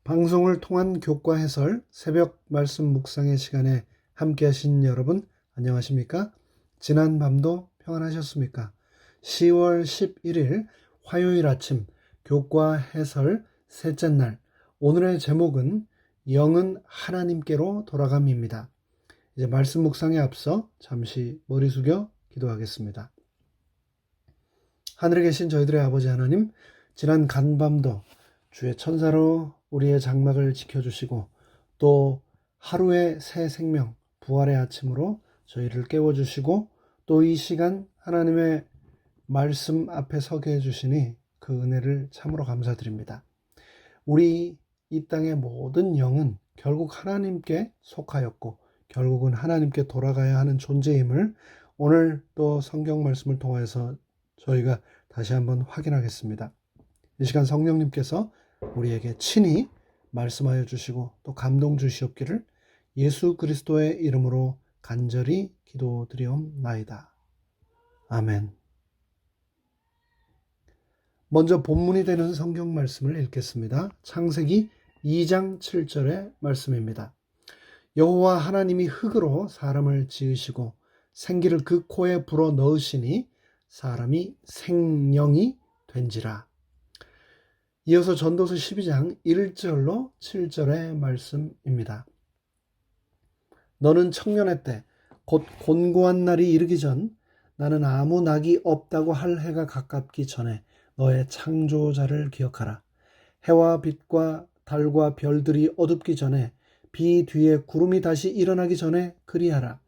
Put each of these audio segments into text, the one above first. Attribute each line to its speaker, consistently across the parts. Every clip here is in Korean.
Speaker 1: 방송을 통한 교과 해설 새벽 말씀 묵상의 시간에 함께 하신 여러분 안녕하십니까? 지난 밤도 평안하셨습니까? 10월 11일 화요일 아침 교과 해설 셋째 날, 오늘의 제목은 영은 하나님께로 돌아감입니다. 이제 말씀 묵상에 앞서 잠시 머리 숙여 기도하겠습니다. 하늘에 계신 저희들의 아버지 하나님, 지난 간밤도 주의 천사로 우리의 장막을 지켜주시고 또 하루의 새 생명, 부활의 아침으로 저희를 깨워주시고 또 이 시간 하나님의 말씀 앞에 서게 해주시니 그 은혜를 참으로 감사드립니다. 우리 이 땅의 모든 영은 결국 하나님께 속하였고 결국은 하나님께 돌아가야 하는 존재임을 오늘 또 성경 말씀을 통해서 저희가 다시 한번 확인하겠습니다. 이 시간 성령님께서 우리에게 친히 말씀하여 주시고 또 감동 주시옵기를 예수 그리스도의 이름으로 간절히 기도드리옵나이다. 아멘. 먼저 본문이 되는 성경 말씀을 읽겠습니다. 창세기 2장 7절의 말씀입니다. 여호와 하나님이 흙으로 사람을 지으시고 생기를 그 코에 불어 넣으시니 사람이 생령이 된지라. 이어서 전도서 12장 1절로 7절의 말씀입니다. 너는 청년의 때 곧 곤고한 날이 이르기 전 나는 아무 낙이 없다고 할 해가 가깝기 전에 너의 창조자를 기억하라. 해와 빛과 달과 별들이 어둡기 전에 비 뒤에 구름이 다시 일어나기 전에 그리하라.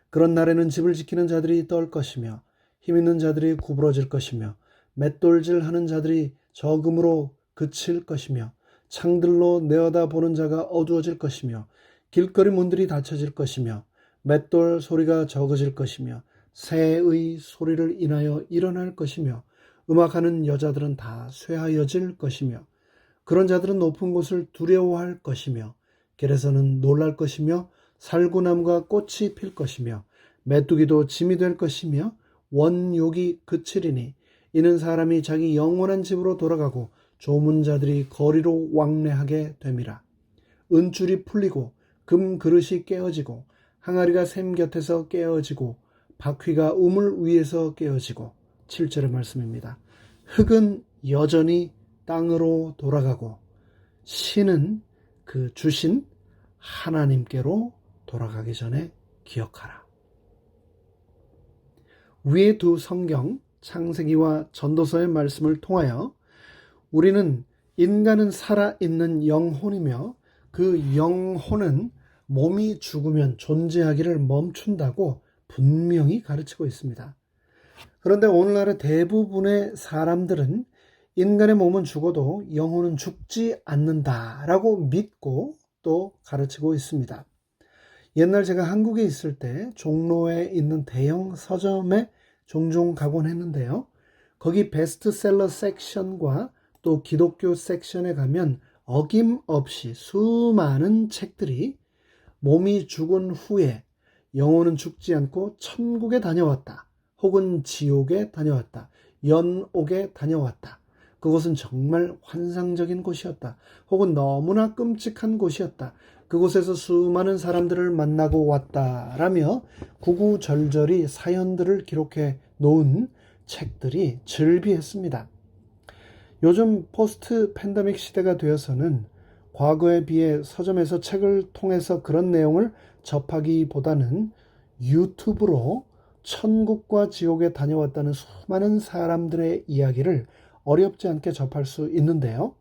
Speaker 1: 그런 날에는 집을 지키는 자들이 떨 것이며 힘 있는 자들이 구부러질 것이며 맷돌질하는 자들이 적음으로 그칠 것이며 창들로 내어다보는 자가 어두워질 것이며 길거리 문들이 닫혀질 것이며 맷돌 소리가 적어질 것이며 새의 소리를 인하여 일어날 것이며 음악하는 여자들은 다 쇠하여질 것이며 그런 자들은 높은 곳을 두려워할 것이며 길에서는 놀랄 것이며 살구나무가 꽃이 필 것이며 메뚜기도 짐이 될 것이며 원욕이 그치리니 이는 사람이 자기 영원한 집으로 돌아가고 조문자들이 거리로 왕래하게 됨이라. 은줄이 풀리고 금 그릇이 깨어지고 항아리가 샘 곁에서 깨어지고 바퀴가 우물 위에서 깨어지고 7절의 말씀입니다. 흙은 여전히 땅으로 돌아가고 신은 그 주신 하나님께로 돌아가기 전에 기억하라. 위의 두 성경 창세기와 전도서의 말씀을 통하여 우리는 인간은 살아있는 영혼이며 그 영혼은 몸이 죽으면 존재하기를 멈춘다고 분명히 가르치고 있습니다. 그런데 오늘날의 대부분의 사람들은 인간의 몸은 죽어도 영혼은 죽지 않는다라고 믿고 또 가르치고 있습니다. 옛날 제가 한국에 있을 때 종로에 있는 대형 서점에 종종 가곤 했는데요. 거기 베스트셀러 섹션과 또 기독교 섹션에 가면 어김없이 수많은 책들이 몸이 죽은 후에 영혼은 죽지 않고 천국에 다녀왔다. 혹은 지옥에 다녀왔다. 연옥에 다녀왔다. 그곳은 정말 환상적인 곳이었다. 혹은 너무나 끔찍한 곳이었다. 그곳에서 수많은 사람들을 만나고 왔다라며 구구절절히 사연들을 기록해 놓은 책들이 즐비했습니다. 요즘 포스트 팬데믹 시대가 되어서는 과거에 비해 서점에서 책을 통해서 그런 내용을 접하기보다는 유튜브로 천국과 지옥에 다녀왔다는 수많은 사람들의 이야기를 어렵지 않게 접할 수 있는데요.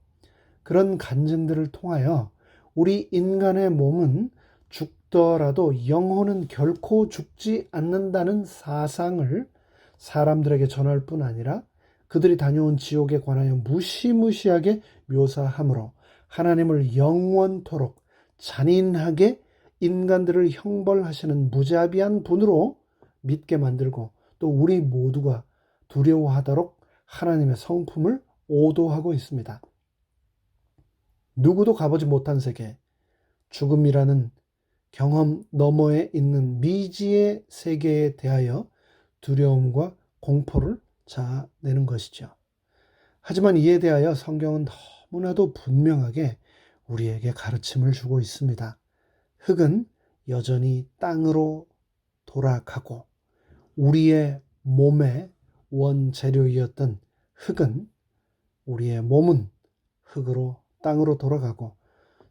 Speaker 1: 그런 간증들을 통하여 우리 인간의 몸은 죽더라도 영혼은 결코 죽지 않는다는 사상을 사람들에게 전할 뿐 아니라 그들이 다녀온 지옥에 관하여 무시무시하게 묘사하므로 하나님을 영원토록 잔인하게 인간들을 형벌하시는 무자비한 분으로 믿게 만들고 또 우리 모두가 두려워하도록 하나님의 성품을 오도하고 있습니다. 누구도 가보지 못한 세계, 죽음이라는 경험 너머에 있는 미지의 세계에 대하여 두려움과 공포를 자아내는 것이죠. 하지만 이에 대하여 성경은 너무나도 분명하게 우리에게 가르침을 주고 있습니다. 흙은 여전히 땅으로 돌아가고 우리의 몸의 원재료이었던 흙은 우리의 몸은 흙으로 땅으로 돌아가고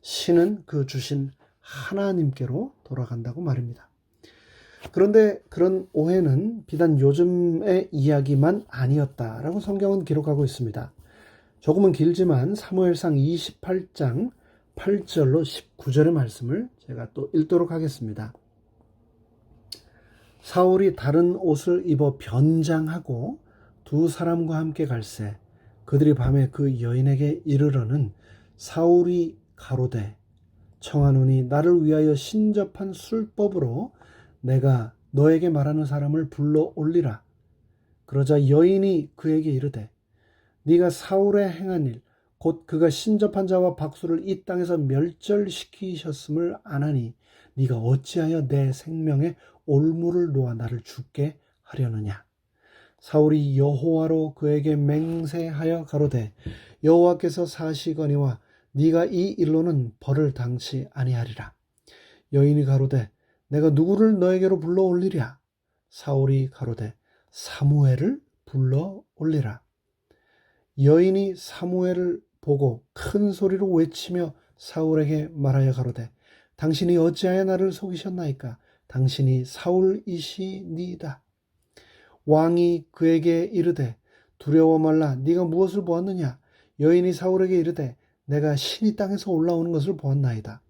Speaker 1: 신은 그 주신 하나님께로 돌아간다고 말입니다. 그런데 그런 오해는 비단 요즘의 이야기만 아니었다라고 성경은 기록하고 있습니다. 조금은 길지만 사무엘상 28장 8절로 19절의 말씀을 제가 또 읽도록 하겠습니다. 사울이 다른 옷을 입어 변장하고 두 사람과 함께 갈새 그들이 밤에 그 여인에게 이르러는 사울이 가로되 청하노니 나를 위하여 신접한 술법으로 내가 너에게 말하는 사람을 불러 올리라. 그러자 여인이 그에게 이르되 네가 사울의 행한 일 곧 그가 신접한 자와 박수를 이 땅에서 멸절시키셨음을 아나니 네가 어찌하여 내 생명에 올무를 놓아 나를 죽게 하려느냐. 사울이 여호와로 그에게 맹세하여 가로되 여호와께서 사시거니와 네가 이 일로는 벌을 당치 아니하리라. 여인이 가로되 내가 누구를 너에게로 불러 올리랴. 사울이 가로되 사무엘을 불러 올리라. 여인이 사무엘을 보고 큰 소리로 외치며 사울에게 말하여 가로되 당신이 어찌하여 나를 속이셨나이까. 당신이 사울이시니이다. 왕이 그에게 이르되 두려워 말라. 네가 무엇을 보았느냐. 여인이 사울에게 이르되 내가 신이 땅에서 올라오는 것을 보았나이다.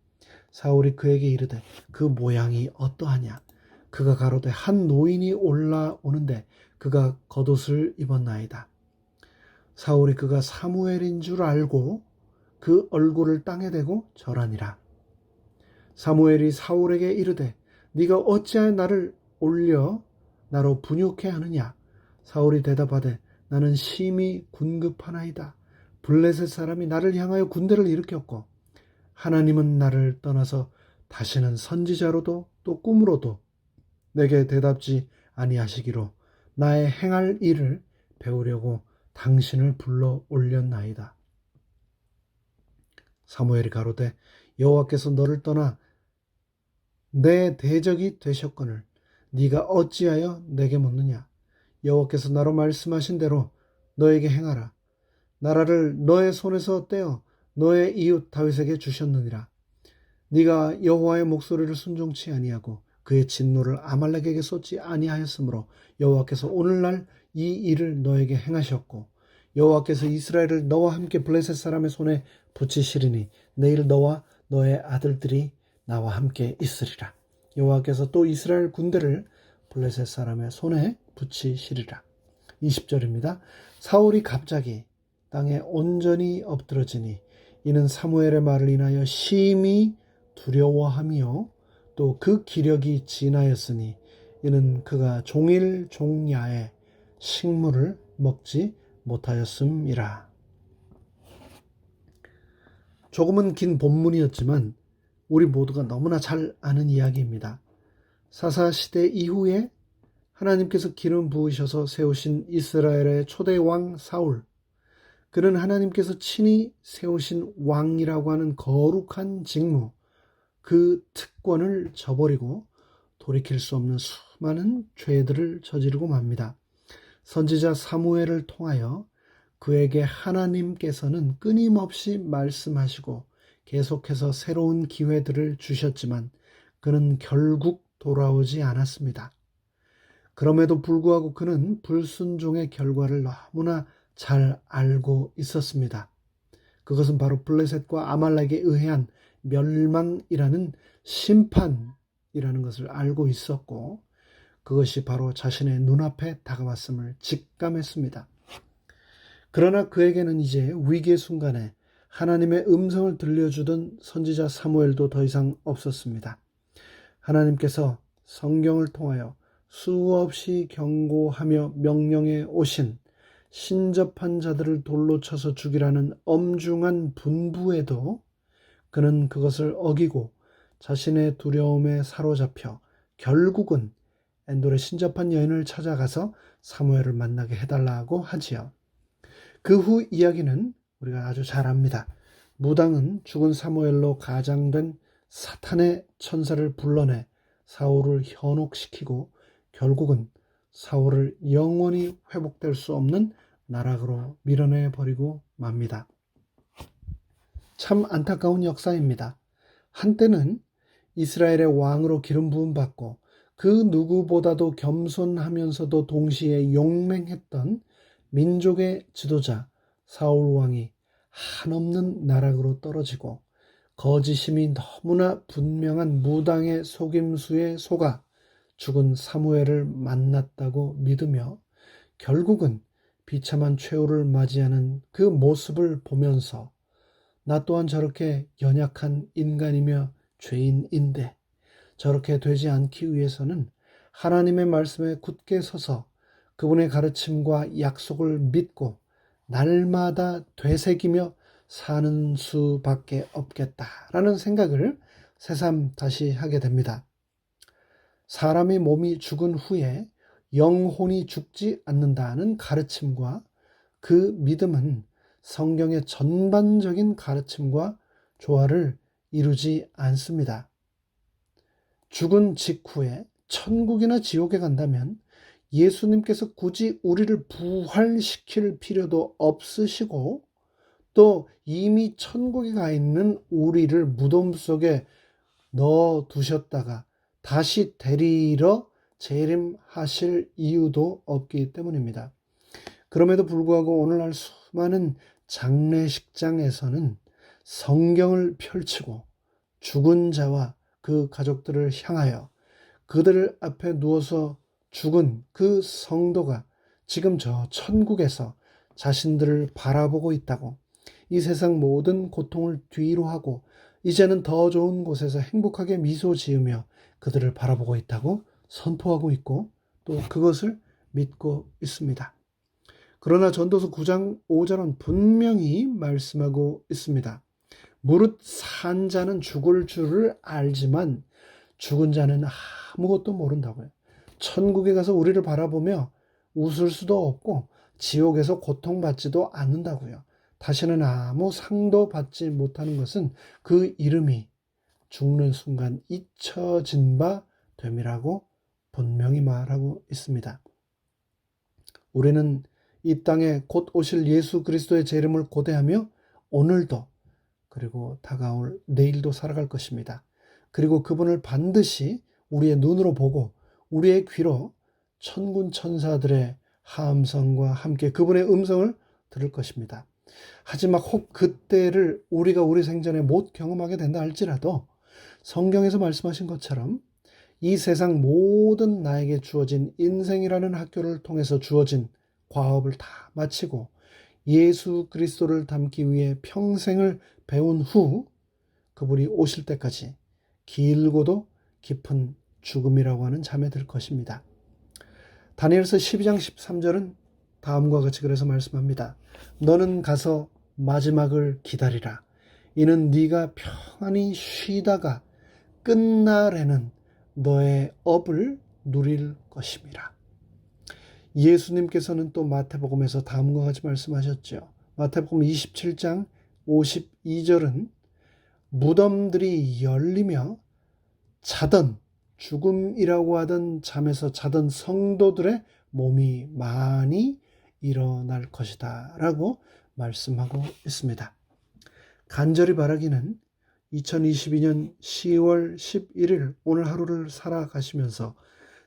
Speaker 1: 사울이 그에게 이르되 그 모양이 어떠하냐. 그가 가로되 한 노인이 올라오는데 그가 겉옷을 입었나이다. 사울이 그가 사무엘인 줄 알고 그 얼굴을 땅에 대고 절하니라. 사무엘이 사울에게 이르되 네가 어찌하여 나를 올려 나로 분욕해 하느냐. 사울이 대답하되 나는 심히 군급하나이다. 블레셋 사람이 나를 향하여 군대를 일으켰고 하나님은 나를 떠나서 다시는 선지자로도 또 꿈으로도 내게 대답지 아니하시기로 나의 행할 일을 배우려고 당신을 불러 올렸나이다. 사무엘이 가로되 여호와께서 너를 떠나 내 대적이 되셨거늘 네가 어찌하여 내게 묻느냐. 여호와께서 나로 말씀하신 대로 너에게 행하라. 나라를 너의 손에서 떼어 너의 이웃 다윗에게 주셨느니라. 네가 여호와의 목소리를 순종치 아니하고 그의 진노를 아말렉에게 쏟지 아니하였으므로 여호와께서 오늘날 이 일을 너에게 행하셨고 여호와께서 이스라엘을 너와 함께 블레셋 사람의 손에 붙이시리니 내일 너와 너의 아들들이 나와 함께 있으리라. 여호와께서 또 이스라엘 군대를 블레셋 사람의 손에 붙이시리라. 20절입니다. 사울이 갑자기 땅에 온전히 엎드러지니 이는 사무엘의 말을 인하여 심히 두려워하며 또 그 기력이 지나였으니 이는 그가 종일 종야에 식물을 먹지 못하였음이라. 조금은 긴 본문이었지만 우리 모두가 너무나 잘 아는 이야기입니다. 사사시대 이후에 하나님께서 기름 부으셔서 세우신 이스라엘의 초대 왕 사울, 그는 하나님께서 친히 세우신 왕이라고 하는 거룩한 직무, 그 특권을 저버리고 돌이킬 수 없는 수많은 죄들을 저지르고 맙니다. 선지자 사무엘을 통하여 그에게 하나님께서는 끊임없이 말씀하시고 계속해서 새로운 기회들을 주셨지만 그는 결국 돌아오지 않았습니다. 그럼에도 불구하고 그는 불순종의 결과를 너무나 잘 알고 있었습니다. 그것은 바로 블레셋과 아말렉에 의한 멸망이라는 심판이라는 것을 알고 있었고 그것이 바로 자신의 눈앞에 다가왔음을 직감했습니다. 그러나 그에게는 이제 위기의 순간에 하나님의 음성을 들려주던 선지자 사무엘도 더 이상 없었습니다. 하나님께서 성경을 통하여 수없이 경고하며 명령해 오신 신접한 자들을 돌로 쳐서 죽이라는 엄중한 분부에도 그는 그것을 어기고 자신의 두려움에 사로잡혀 결국은 엔돌의 신접한 여인을 찾아가서 사무엘을 만나게 해달라고 하지요. 그 후 이야기는 우리가 아주 잘 압니다. 무당은 죽은 사무엘로 가장된 사탄의 천사를 불러내 사울을 현혹시키고 결국은 사울을 영원히 회복될 수 없는 나락으로 밀어내 버리고 맙니다. 참 안타까운 역사입니다. 한때는 이스라엘의 왕으로 기름 부음 받고 그 누구보다도 겸손하면서도 동시에 용맹했던 민족의 지도자 사울 왕이 한없는 나락으로 떨어지고 거짓임이 너무나 분명한 무당의 속임수에 속아 죽은 사무엘을 만났다고 믿으며 결국은 비참한 최후를 맞이하는 그 모습을 보면서 나 또한 저렇게 연약한 인간이며 죄인인데 저렇게 되지 않기 위해서는 하나님의 말씀에 굳게 서서 그분의 가르침과 약속을 믿고 날마다 되새기며 사는 수밖에 없겠다라는 생각을 새삼 다시 하게 됩니다. 사람의 몸이 죽은 후에 영혼이 죽지 않는다는 가르침과 그 믿음은 성경의 전반적인 가르침과 조화를 이루지 않습니다. 죽은 직후에 천국이나 지옥에 간다면 예수님께서 굳이 우리를 부활시킬 필요도 없으시고 또 이미 천국에 가 있는 우리를 무덤 속에 넣어 두셨다가 다시 데리러 재림하실 이유도 없기 때문입니다. 그럼에도 불구하고 오늘날 수많은 장례식장에서는 성경을 펼치고 죽은 자와 그 가족들을 향하여 그들 앞에 누워서 죽은 그 성도가 지금 저 천국에서 자신들을 바라보고 있다고, 이 세상 모든 고통을 뒤로 하고 이제는 더 좋은 곳에서 행복하게 미소 지으며 그들을 바라보고 있다고 선포하고 있고 또 그것을 믿고 있습니다. 그러나 전도서 9장 5절은 분명히 말씀하고 있습니다. 무릇 산 자는 죽을 줄을 알지만 죽은 자는 아무것도 모른다고요. 천국에 가서 우리를 바라보며 웃을 수도 없고 지옥에서 고통받지도 않는다고요. 다시는 아무 상도 받지 못하는 것은 그 이름이 죽는 순간 잊혀진 바 됨이라고 분명히 말하고 있습니다. 우리는 이 땅에 곧 오실 예수 그리스도의 재림을 고대하며 오늘도 그리고 다가올 내일도 살아갈 것입니다. 그리고 그분을 반드시 우리의 눈으로 보고 우리의 귀로 천군 천사들의 함성과 함께 그분의 음성을 들을 것입니다. 하지만 혹 그때를 우리가 우리 생전에 못 경험하게 된다 할지라도 성경에서 말씀하신 것처럼 이 세상 모든 나에게 주어진 인생이라는 학교를 통해서 주어진 과업을 다 마치고 예수 그리스도를 닮기 위해 평생을 배운 후 그분이 오실 때까지 길고도 깊은 죽음이라고 하는 잠에 들 것입니다. 다니엘서 12장 13절은 다음과 같이 그래서 말씀합니다. 너는 가서 마지막을 기다리라. 이는 네가 평안히 쉬다가 끝날에는 너의 업을 누릴 것임이라. 예수님께서는 또 마태복음에서 다음과 같이 말씀하셨죠. 마태복음 27장 52절은 무덤들이 열리며 자던 죽음이라고 하던 잠에서 자던 성도들의 몸이 많이 일어날 것이다 라고 말씀하고 있습니다. 간절히 바라기는 2022년 10월 11일 오늘 하루를 살아가시면서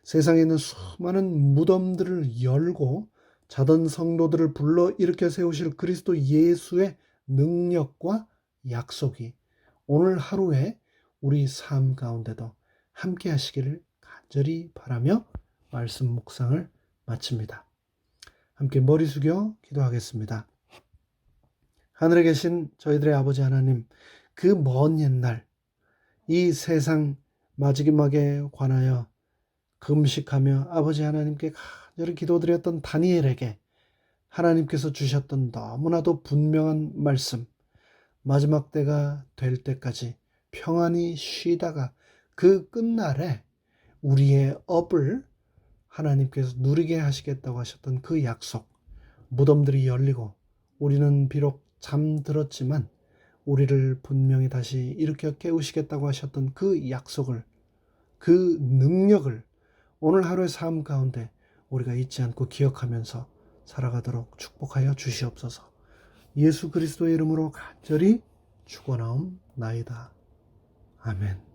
Speaker 1: 세상에 있는 수많은 무덤들을 열고 자던 성도들을 불러 일으켜 세우실 그리스도 예수의 능력과 약속이 오늘 하루에 우리 삶 가운데도 함께 하시기를 간절히 바라며 말씀 묵상을 마칩니다. 함께 머리 숙여 기도하겠습니다. 하늘에 계신 저희들의 아버지 하나님, 그 먼 옛날 이 세상 마지막에 관하여 금식하며 아버지 하나님께 간절히 기도드렸던 다니엘에게 하나님께서 주셨던 너무나도 분명한 말씀, 마지막 때가 될 때까지 평안히 쉬다가 그 끝날에 우리의 업을 하나님께서 누리게 하시겠다고 하셨던 그 약속, 무덤들이 열리고 우리는 비록 잠들었지만 우리를 분명히 다시 일으켜 깨우시겠다고 하셨던 그 약속을, 그 능력을 오늘 하루의 삶 가운데 우리가 잊지 않고 기억하면서 살아가도록 축복하여 주시옵소서. 예수 그리스도의 이름으로 간절히 축원하옵나이다. 아멘.